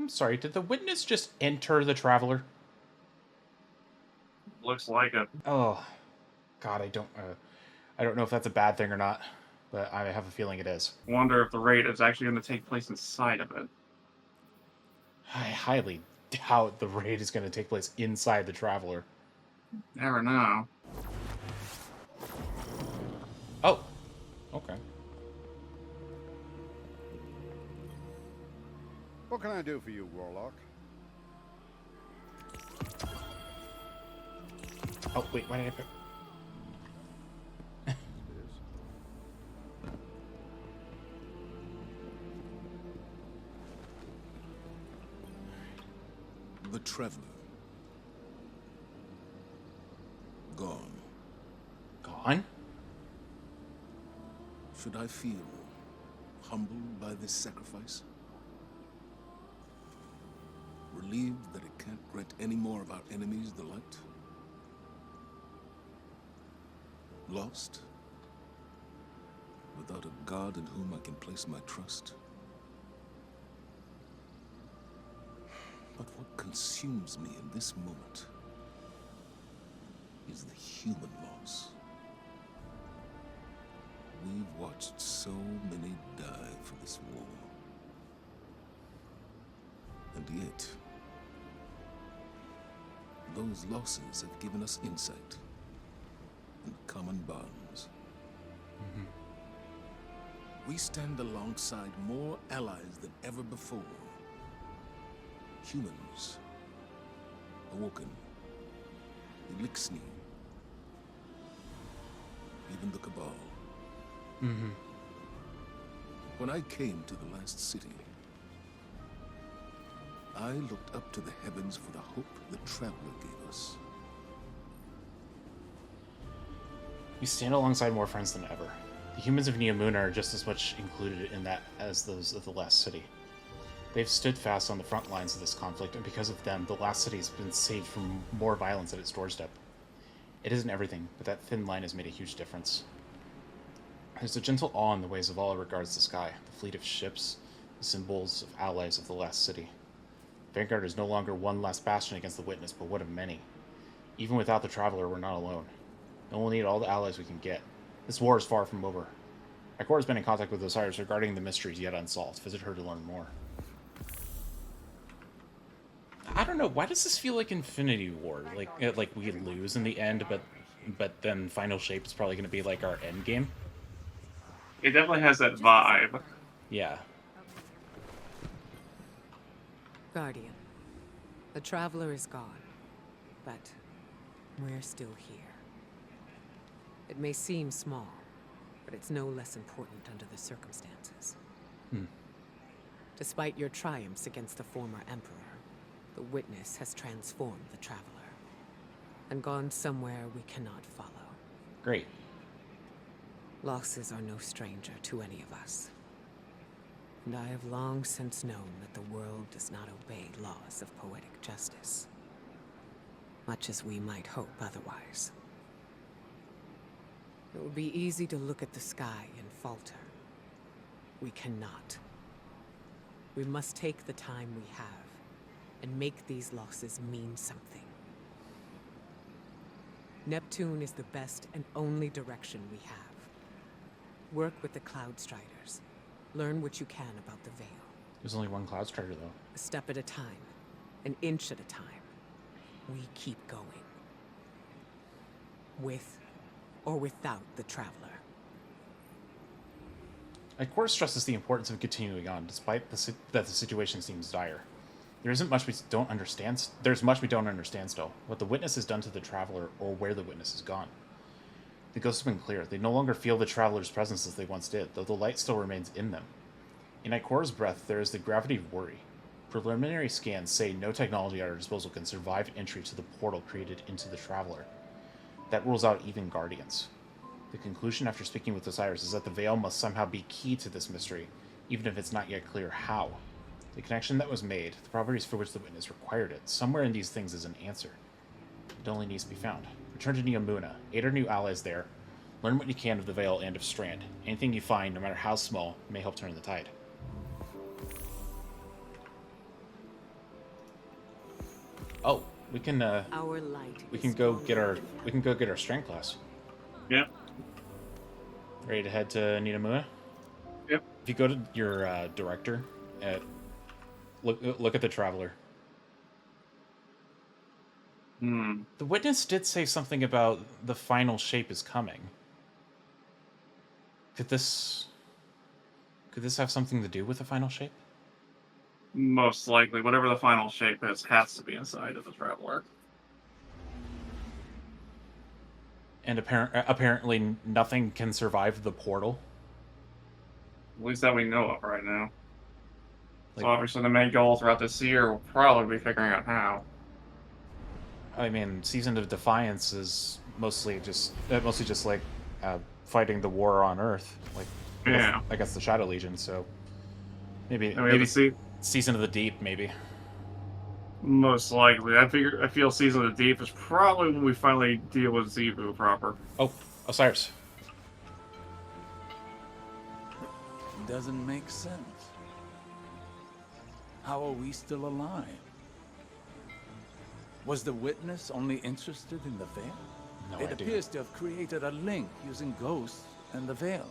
I'm sorry, did the Witness just enter the Traveler? Looks like it. Oh, God, I don't know if that's a bad thing or not, but I have a feeling it is. Wonder if the raid is actually going to take place inside of it. I highly doubt the raid is going to take place inside the Traveler. Never know. Oh, okay. What can I do for you, Warlock? Oh, wait, why did I pick... The Traveler. Gone. Gone? Should I feel humbled by this sacrifice? Relieved that it can't grant any more of our enemies the light? Lost? Without a god in whom I can place my trust? But what consumes me in this moment is the human loss. We've watched so many die for this war. And yet, those losses have given us insight and common bonds. We stand alongside more allies than ever before. Humans, Awoken, Elixni, even the Cabal. When I came to the last city, I looked up to the heavens for the hope the Traveler gave us. We stand alongside more friends than ever. The humans of Neomuna are just as much included in that as those of the last city. They've stood fast on the front lines of this conflict, and because of them, the last city has been saved from more violence at its doorstep. It isn't everything, but that thin line has made a huge difference. There's a gentle awe in the ways of all who regards the sky, the fleet of ships, the symbols of allies of the last city. Vanguard is no longer one last bastion against the Witness, but one of many. Even without the Traveler, we're not alone. And we'll need all the allies we can get. This war is far from over. Ikora has been in contact with Osiris regarding the mysteries yet unsolved. Visit her to learn more. I don't know, why does this feel like Infinity War? Like we lose in the end, but then Final Shape is probably going to be like our end game? It definitely has that vibe. Yeah. Guardian, the Traveler is gone, but we're still here. It may seem small, but it's no less important under the circumstances. Despite your triumphs against the former Emperor, the Witness has transformed the Traveler, and gone somewhere we cannot follow. Great. Losses are no stranger to any of us. And I have long since known that the world does not obey laws of poetic justice, much as we might hope otherwise. It would be easy to look at the sky and falter. We cannot. We must take the time we have and make these losses mean something. Neptune is the best and only direction we have. Work with the Cloud Striders. Learn what you can about the Veil. There's only one Cloud Strider, though. A step at a time. An inch at a time. We keep going. With or without the Traveler. Ikora stresses the importance of continuing on, despite that the situation seems dire. There's much we don't understand still. What the Witness has done to the Traveler, or where the Witness has gone. The ghosts have been clear. They no longer feel the Traveler's presence as they once did, though the light still remains in them. In Ikora's breath, there is the gravity of worry. Preliminary scans say no technology at our disposal can survive entry to the portal created into the Traveler. That rules out even Guardians. The conclusion after speaking with Osiris is that the Veil must somehow be key to this mystery, even if it's not yet clear how. The connection that was made, the properties for which the Witness required it, somewhere in these things is an answer. It only needs to be found. Return to Neomuna, aid our new allies there, learn what you can of the Veil and of Strand. Anything you find, no matter how small, may help turn the tide. Oh, we can Our light we is can go get stronger our than we can go get our Strand class. Yep. Ready to head to Neomuna? Yep. If you go to your director at look at the Traveler. Hmm. The Witness did say something about the final shape is coming. Could this have something to do with the final shape? Most likely, whatever the final shape is has to be inside of the Traveler. And apparently nothing can survive the portal. At least that we know of right now. Like, So obviously the main goal throughout this year will probably be figuring out how. I mean, Season of Defiance is mostly just like fighting the war on Earth. Like, Yeah. I guess the Shadow Legion. So maybe And we have to see. Season of the Deep, maybe. Most likely. I feel Season of the Deep is probably when we finally deal with Zebu proper. Oh, Osiris. Doesn't make sense. How are we still alive? Was the Witness only interested in the Veil? No It idea. appears to have created a link using ghosts and the Veil.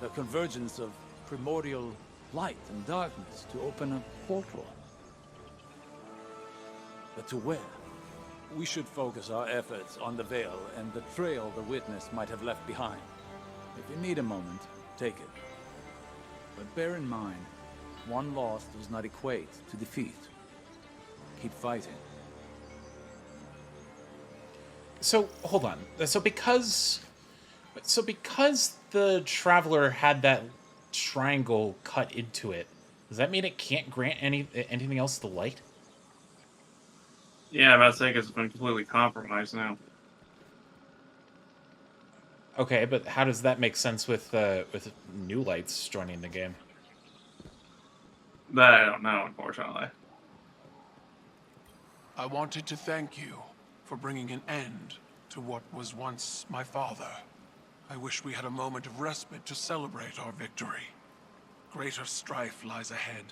The convergence of primordial light and darkness to open a portal. But to where? We should focus our efforts on the Veil and the trail the Witness might have left behind. If you need a moment, take it. But bear in mind, one loss does not equate to defeat. Keep fighting. So hold on. So because the Traveler had that triangle cut into it, does that mean it can't grant anything else the light? Yeah, I'm about to say it's been completely compromised now. Okay, but how does that make sense with new lights joining the game? That I don't know, unfortunately. I wanted to thank you for bringing an end to what was once my father. I wish we had a moment of respite to celebrate our victory. Greater strife lies ahead.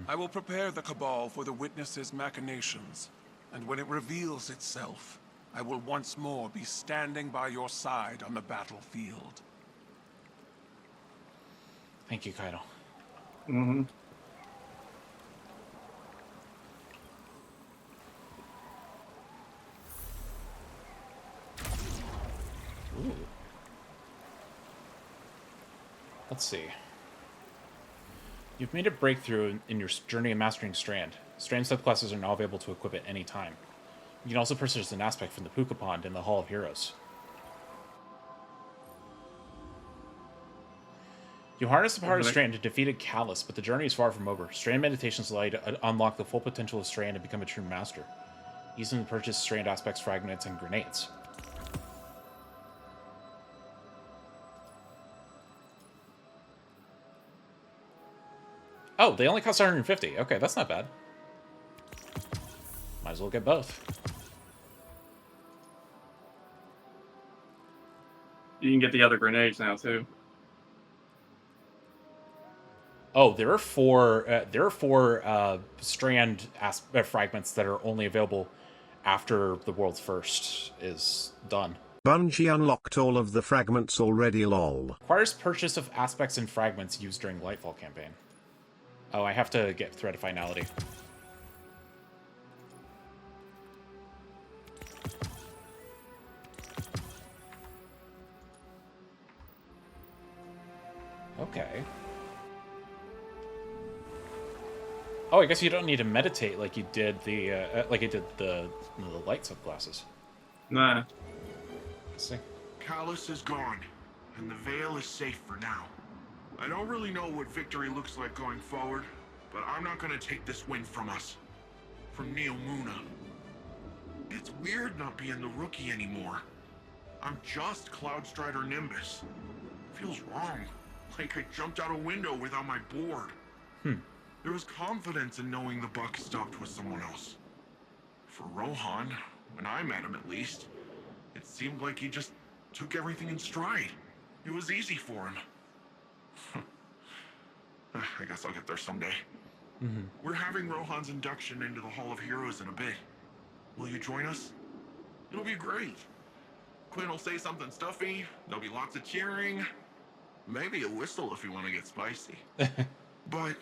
I will prepare the Cabal for the Witness's machinations, and when it reveals itself, I will once more be standing by your side on the battlefield. Thank you, Kaido. Mm-hmm. Ooh. Let's see. You've made a breakthrough in your journey of mastering Strand. Strand subclasses are now available to equip at any time. You can also purchase an aspect from the Puka Pond in the Hall of Heroes. You harness the power of Strand to defeat Calus, but the journey is far from over. Strand meditations allow you to unlock the full potential of Strand and become a true master. Use them to purchase Strand aspects, fragments, and grenades. Oh, they only cost 150. Okay, that's not bad. Might as well get both. You can get the other grenades now too. Oh, there are four Strand fragments that are only available after the world's first is done. Bungie unlocked all of the fragments already, lol. Requires purchase of aspects and fragments used during Lightfall campaign. Oh, I have to get Thread of Finality. Okay. Oh, I guess you don't need to meditate like you did the light subclasses. Nah. Let's see. Calus is gone, and the Veil is safe for now. I don't really know what victory looks like going forward, but I'm not gonna take this win from us. From Neomuna. It's weird not being the rookie anymore. I'm just Cloudstrider Nimbus. Feels wrong. Like I jumped out a window without my board. There was confidence in knowing the buck stopped with someone else. For Rohan, when I met him at least, it seemed like he just took everything in stride. It was easy for him. I guess I'll get there someday. We're having Rohan's induction into the Hall of Heroes in a bit. Will you join us? It'll be great. Quinn will say something stuffy, there'll be lots of cheering, maybe a whistle if you want to get spicy. But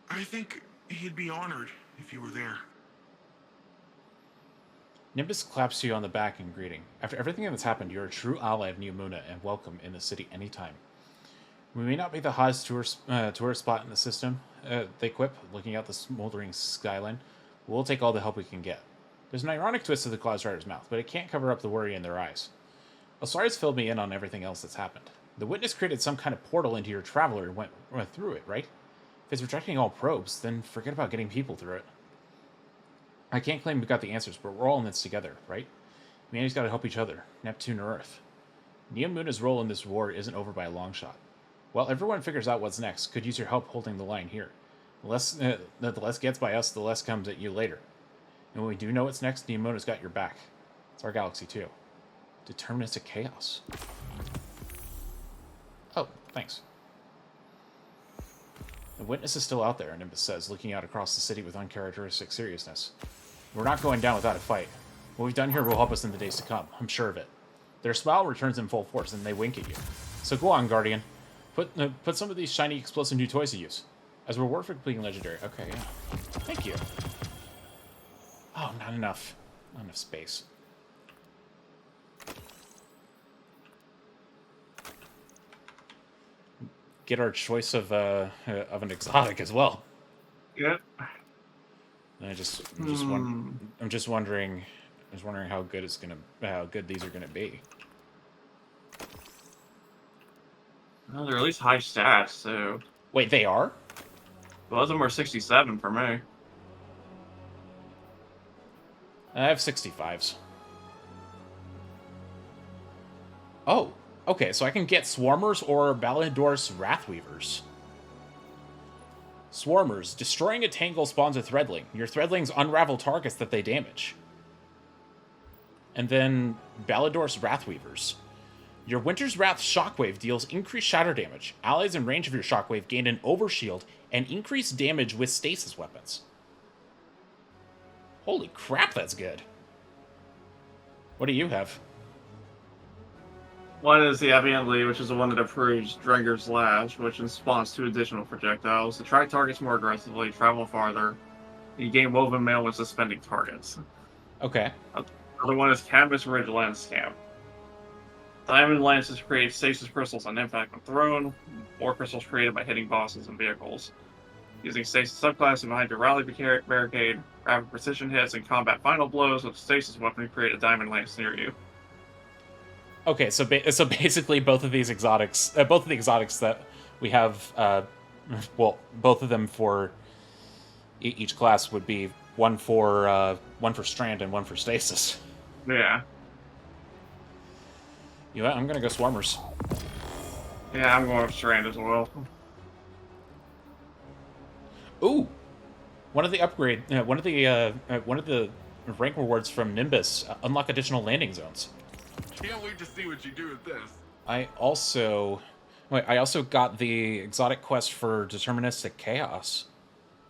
I think he'd be honored if you were there. Nimbus claps you on the back in greeting. After everything that's happened, you're a true ally of Neomuna and welcome in the city anytime. We may not be the hottest tourist spot in the system, they quip, looking out the smoldering skyline. We'll take all the help we can get. There's an ironic twist to the Cloud Rider's mouth, but it can't cover up the worry in their eyes. Osiris filled me in on everything else that's happened. The Witness created some kind of portal into your Traveler and went through it, right? If it's rejecting all probes, then forget about getting people through it. I can't claim we got the answers, but we're all in this together, right? Humanity's got to help each other, Neptune or Earth. Neomuna's role in this war isn't over by a long shot. While everyone figures out what's next, could use your help holding the line here. The less gets by us, the less comes at you later. And when we do know what's next, Neomuna's got your back. It's our galaxy too. Deterministic chaos. Oh, thanks. The Witness is still out there, Nimbus says, looking out across the city with uncharacteristic seriousness. We're not going down without a fight. What we've done here will help us in the days to come, I'm sure of it. Their smile returns in full force, and they wink at you. So go on, Guardian. Put some of these shiny explosive new toys to use. As a reward for completing Legendary. Okay, yeah. Thank you. Oh, not enough. Not enough space. Get our choice of an exotic as well. Yep. And I'm just wondering how good these are gonna be. Well, they're at least high stats, so. Wait, they are? Both of them are 67 for me. I have 65s. Oh, okay, so I can get Swarmers or Ballador's Wrathweavers. Swarmers. Destroying a tangle spawns a Threadling. Your Threadlings unravel targets that they damage. And then Ballador's Wrathweavers. Your Winter's Wrath Shockwave deals increased shatter damage. Allies in range of your Shockwave gain an overshield and increased damage with stasis weapons. Holy crap, that's good. What do you have? One is the Aviantly, which is the one that approves Drenger's Lash, which spawns 2 additional projectiles. Attract targets more aggressively, travel farther. You gain Woven Mail when suspending targets. Okay. The other one is Canvas Ridge Lance Camp. Diamond Lances create stasis crystals on impact when thrown. More crystals created by hitting bosses and vehicles. Using stasis subclass behind your rally barricade, rapid precision hits, and combat final blows with a stasis weapon create a diamond lance near you. Okay, so basically both of the exotics that we have, well, both of them for each class would be one for Strand and one for stasis. Yeah. You know what? I'm gonna go Swarmers. Yeah, I'm going with Strand as well. Ooh, one of the rank rewards from Nimbus unlock additional landing zones. Can't wait to see what you do with this. I also got the exotic quest for deterministic chaos.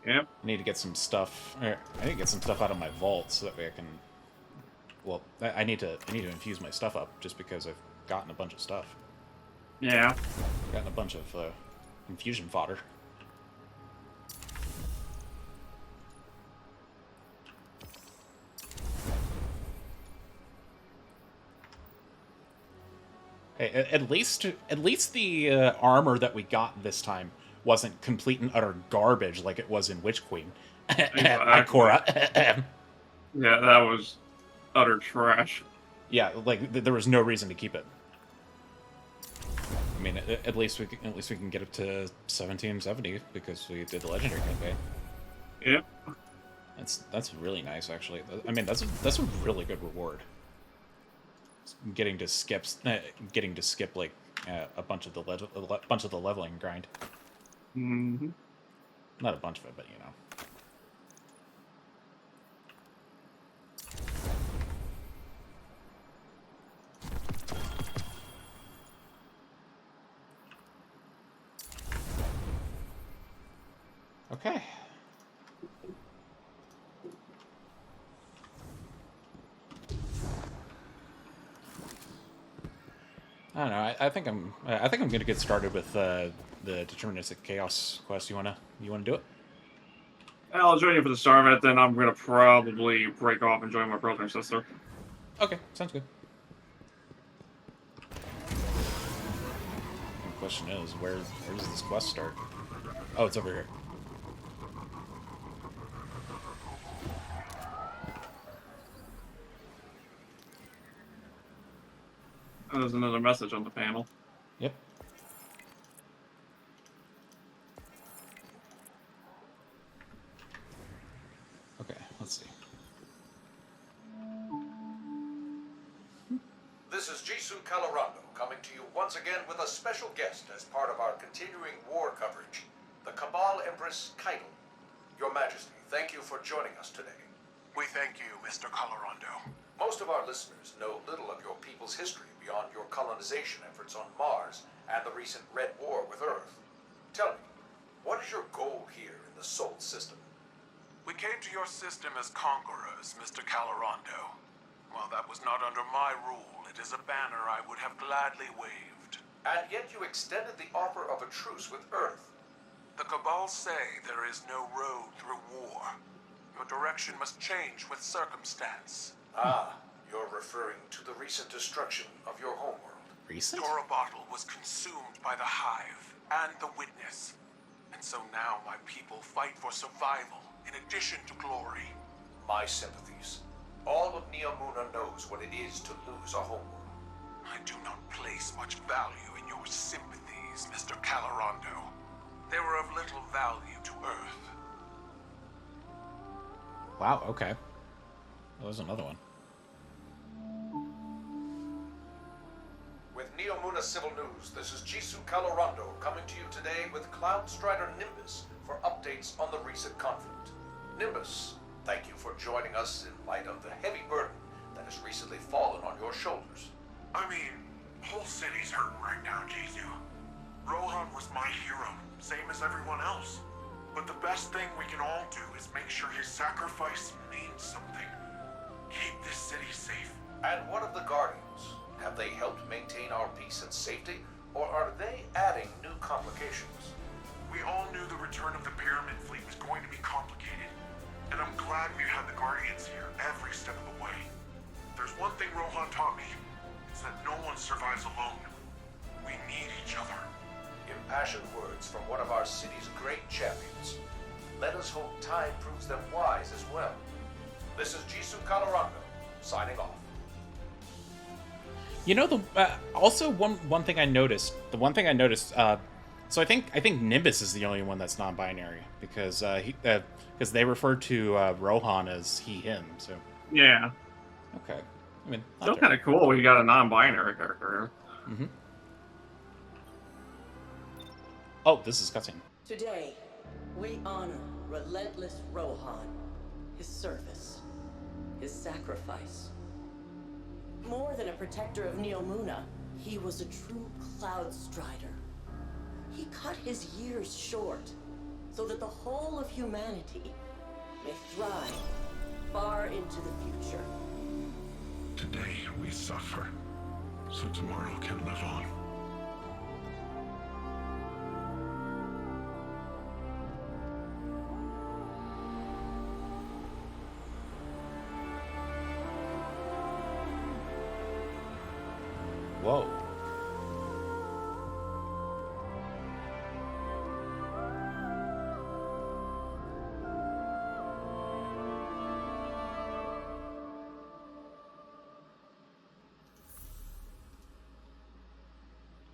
Yep. I need to get some stuff. I need to get some stuff out of my vault so that way I can. Well, I need to infuse my stuff up just because I've gotten a bunch of stuff. Yeah. I've gotten a bunch of infusion fodder. Hey, at least the armor that we got this time wasn't complete and utter garbage like it was in Witch Queen. Ikora. Yeah, that was utter trash. Yeah, like there was no reason to keep it. I mean, at least we can get up to 1770 because we did the legendary campaign. Yep. That's really nice, actually. I mean, that's a really good reward. Getting to skip like a bunch of the leveling grind. Mm-hmm. Not a bunch of it, but you know. Okay. I don't know. I think I'm gonna get started with the deterministic chaos quest. You wanna do it? I'll join you for the start of it, then I'm gonna probably break off and join my brother and sister. Okay, sounds good. The question is, where does this quest start? Oh, it's over here. Oh, there's another message on the panel. Yep. Okay, let's see. This is Jisoo Calorando coming to you once again with a special guest as part of our continuing war coverage, the Cabal Empress Keitel. Your Majesty, thank you for joining us today. We thank you, Mr. Calorando. Most of our listeners know little of your people's history beyond your colonization efforts on Mars and the recent Red War with Earth. Tell me, what is your goal here in the Sol system? We came to your system as conquerors, Mr. Calorando. While that was not under my rule, it is a banner I would have gladly waved. And yet you extended the offer of a truce with Earth. The Cabal say there is no road through war. Your direction must change with circumstance. Ah, you're referring to the recent destruction of your homeworld. Recent? Torabottle was consumed by the Hive and the Witness. And so now my people fight for survival in addition to glory. My sympathies. All of Neomuna knows what it is to lose a homeworld. I do not place much value in your sympathies, Mr. Calorando. They were of little value to Earth. Wow, okay. Well, there's another one. With Neomuna Civil News, this is Jisoo Calorando coming to you today with Cloud Strider Nimbus for updates on the recent conflict. Nimbus, thank you for joining us in light of the heavy burden that has recently fallen on your shoulders. I mean, whole city's hurting right now, Jisoo. Rohan was my hero, same as everyone else. But the best thing we can all do is make sure his sacrifice means something. Keep this city safe. And what of the Guardians? Have they helped maintain our peace and safety, or are they adding new complications? We all knew the return of the Pyramid Fleet was going to be complicated. And I'm glad we had the Guardians here every step of the way. There's one thing Rohan taught me. It's that no one survives alone. We need each other. Impassioned words from one of our city's great champions. Let us hope time proves them wise as well. This is Jisoo Calorando, signing off. You know, also one thing I noticed. So I think Nimbus is the only one that's non-binary because because they refer to Rohan as he him. So Yeah. okay, I mean, Still kind of cool we got a non-binary character. Mm-hmm. Oh, this is cutscene. Today, we honor relentless Rohan, his service, his sacrifice. More than a protector of Neomuna, he was a true Cloud Strider. He cut his years short so that the whole of humanity may thrive far into the future. Today we suffer, so tomorrow can live on. Whoa.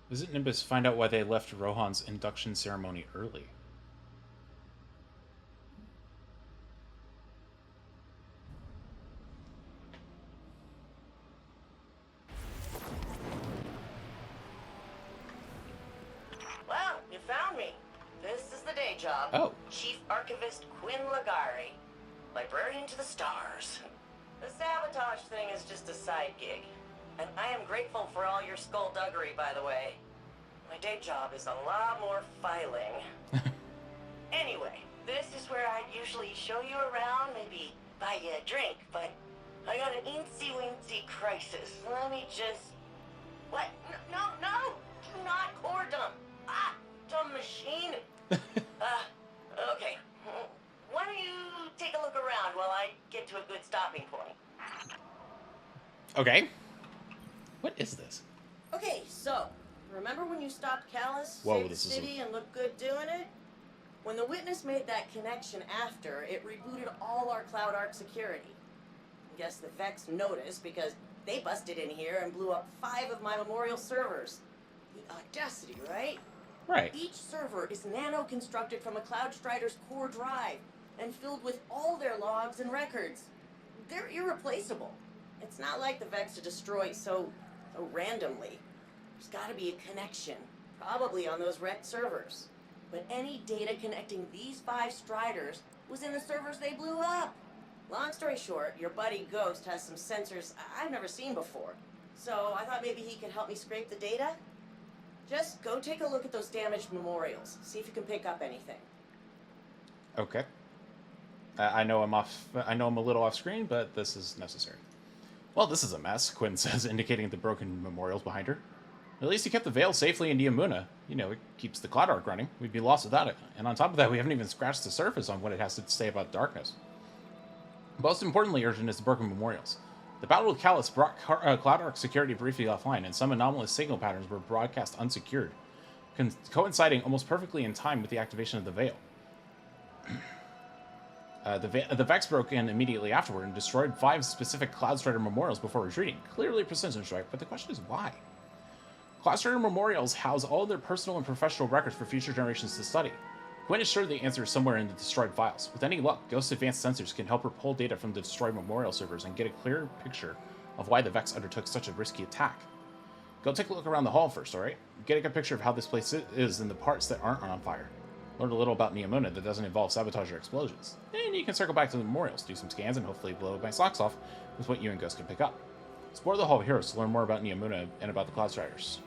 Visit Nimbus, find out why they left Rohan's induction ceremony early. Well, you found me. This is the day job. Oh. Chief Archivist Quinn Ligari. Librarian to the stars. The sabotage thing is just a side gig. And I am grateful for all your skullduggery, by the way. My day job is a lot more filing. Anyway, This is where I'd usually show you around, maybe buy you a drink, but I got an eensy-weensy crisis. Let me just... What? No! Do not core dump! Ah! Dumb machine! Okay. Why don't you take a look around while I get to a good stopping point? Okay. What is this? Okay, so, remember when you stopped Calus, Whoa, saved the this is city, and looked good doing it? When the Witness made that connection after, it rebooted all our Cloud Arc security. Guess the Vex noticed because they busted in here and blew up 5 of my memorial servers. The audacity, right? Right. Each server is nano-constructed from a Cloud Strider's core drive and filled with all their logs and records. They're irreplaceable. It's not like the Vex are destroyed so randomly. There's gotta be a connection, probably on those wrecked servers. But any data connecting these 5 Striders was in the servers they blew up. Long story short, your buddy Ghost has some sensors I've never seen before. So I thought maybe he could help me scrape the data. Just go take a look at those damaged memorials. See if you can pick up anything. Okay. I know I'm a little off screen, but this is necessary. Well, this is a mess, Quinn says, indicating the broken memorials behind her. At least you kept the Veil safely in Neomuna. You know, it keeps the Cloud Arc running. We'd be lost without it. And on top of that, we haven't even scratched the surface on what it has to say about darkness. Most importantly, urgent is the broken memorials. The battle with Calus brought Cloud Arc security briefly offline, and some anomalous signal patterns were broadcast unsecured, coinciding almost perfectly in time with the activation of the Veil. The Vex broke in immediately afterward and destroyed 5 specific Cloud Strider memorials before retreating. Clearly a precision strike, but the question is why? Cloud Strider memorials house all their personal and professional records for future generations to study. Quinn is sure the answer is somewhere in the destroyed files. With any luck, Ghost's advanced sensors can help her pull data from the destroyed memorial servers and get a clearer picture of why the Vex undertook such a risky attack. Go take a look around the hall first, alright? Get a good picture of how this place is and the parts that aren't on fire. Learn a little about Neomuna that doesn't involve sabotage or explosions. Then you can circle back to the memorials, do some scans, and hopefully blow my socks off with what you and Ghost can pick up. Explore the Hall of Heroes to learn more about Neomuna and about the Cloud Striders.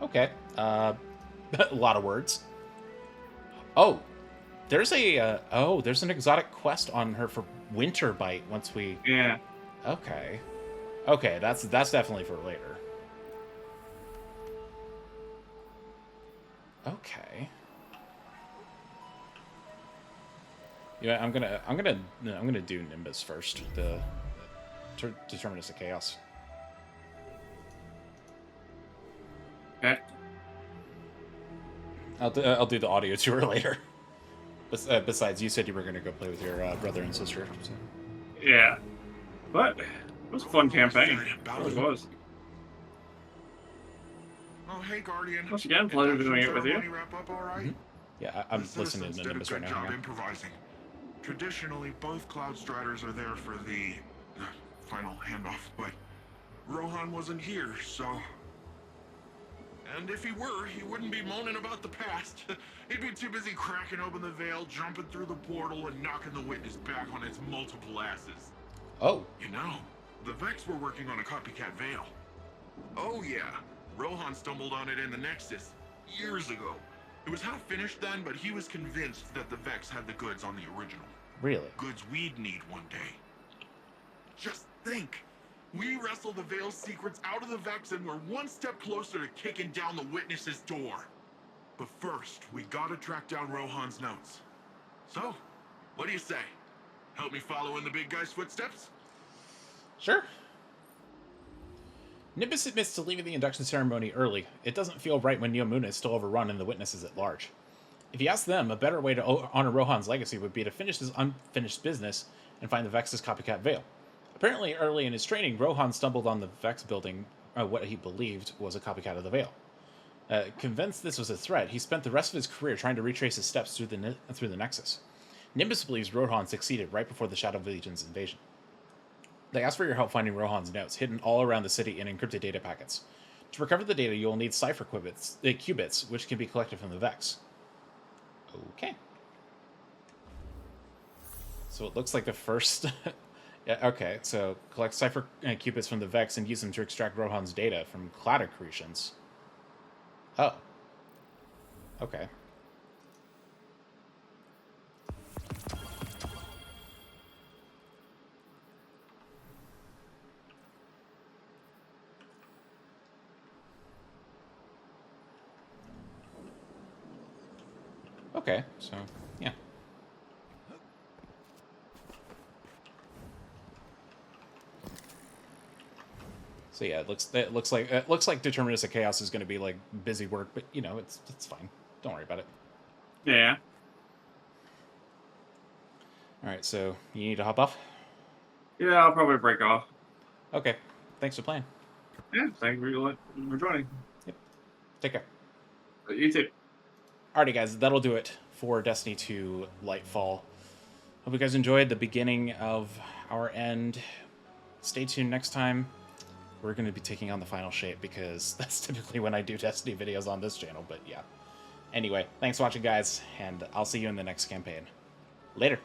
Okay. A lot of words. Oh, there's there's an exotic quest on her for Winter Bite once we... Yeah. Okay. Okay, that's definitely for later. Okay. Yeah, I'm gonna do Nimbus first. The Determinus of Chaos. Okay. I'll do the audio tour later. Besides, you said you were going to go play with your brother and sister. So. Yeah. But it was a fun campaign. It really was. Oh, hey, Guardian. Once again, pleasure doing it with you. Wrap up all right? Yeah, I'm listening to Nimbus right now. Job improvising. Traditionally, both Cloud Striders are there for the final handoff, but Rohan wasn't here, so... And if he were, he wouldn't be moaning about the past. He'd be too busy cracking open the Veil, jumping through the portal, and knocking the Witness back on its multiple asses. Oh. You know, the Vex were working on a copycat Veil. Oh yeah, Rohan stumbled on it in the Nexus years ago. It was half finished then, but he was convinced that the Vex had the goods on the original. Really? Goods we'd need one day. Just think. We wrestle the Veil's secrets out of the Vex and we're one step closer to kicking down the Witness's door. But first, we gotta track down Rohan's notes. So, what do you say? Help me follow in the big guy's footsteps? Sure. Nimbus admits to leaving the induction ceremony early. It doesn't feel right when Neomuna is still overrun and the Witnesses at large. If you ask them, a better way to honor Rohan's legacy would be to finish his unfinished business and find the Vex's copycat Veil. Apparently, early in his training, Rohan stumbled on the Vex building what he believed was a copycat of the Veil. Convinced this was a threat, he spent the rest of his career trying to retrace his steps through the Nexus. Nimbus believes Rohan succeeded right before the Shadow Legion's invasion. They ask for your help finding Rohan's notes, hidden all around the city in encrypted data packets. To recover the data, you will need cipher qubits, which can be collected from the Vex. Okay. So it looks like the first... Yeah, okay, so collect cipher qubits from the Vex and use them to extract Rohan's data from cloud accretions. Oh. Okay. Okay, so yeah. So yeah, it looks like Determinus of Chaos is going to be like busy work, but you know it's fine. Don't worry about it. Yeah. All right, so you need to hop off. Yeah, I'll probably break off. Okay, thanks for playing. Yeah, thank you for joining. Yep. Take care. You too. Alrighty, guys, that'll do it for Destiny 2 Lightfall. Hope you guys enjoyed the beginning of our end. Stay tuned next time. We're going to be taking on the final shape because that's typically when I do Destiny videos on this channel, but yeah. Anyway, thanks for watching, guys, and I'll see you in the next campaign. Later.